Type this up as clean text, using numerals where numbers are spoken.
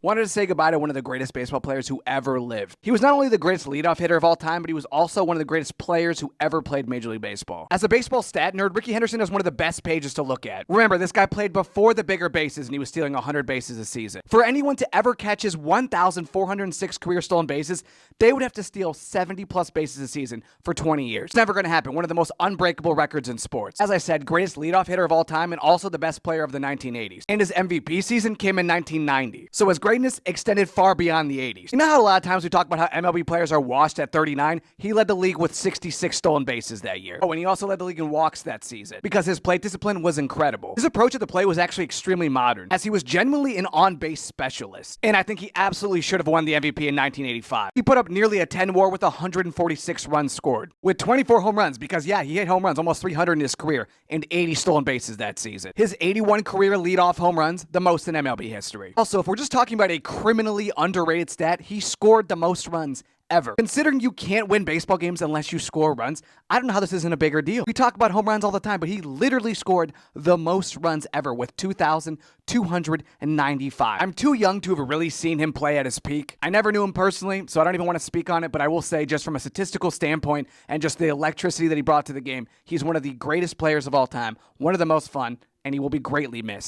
Wanted to say goodbye to one of the greatest baseball players who ever lived. He was not only the greatest leadoff hitter of all time, but he was also one of the greatest players who ever played Major League Baseball. As a baseball stat nerd, Rickey Henderson is one of the best pages to look at. Remember, this guy played before the bigger bases and he was stealing 100 bases a season. For anyone to ever catch his 1,406 career stolen bases, they would have to steal 70 plus bases a season for 20 years. It's never going to happen. One of the most unbreakable records in sports. As I said, greatest leadoff hitter of all time and also the best player of the 1980s. And his MVP season came in 1990. So his greatness extended far beyond the 80s. You know how a lot of times we talk about how MLB players are washed at 39? He led the league with 66 stolen bases that year. Oh, and he also led the league in walks that season because his plate discipline was incredible. His approach at the plate was actually extremely modern, as he was genuinely an on-base specialist. And I think he absolutely should have won the MVP in 1985. He put up nearly a 10 WAR with 146 runs scored, with 24 home runs because, yeah, he hit home runs, almost 300 in his career, and 80 stolen bases that season. His 81 career leadoff home runs, the most in MLB history. Also, if we're just talking about a criminally underrated stat, he scored the most runs ever. Considering you can't win baseball games unless you score runs, I don't know how this isn't a bigger deal. We talk about home runs all the time, but he literally scored the most runs ever with 2,295. I'm too young to have really seen him play at his peak. I never knew him personally, so I don't even want to speak on it, but I will say just from a statistical standpoint and just the electricity that he brought to the game, he's one of the greatest players of all time, one of the most fun, and he will be greatly missed.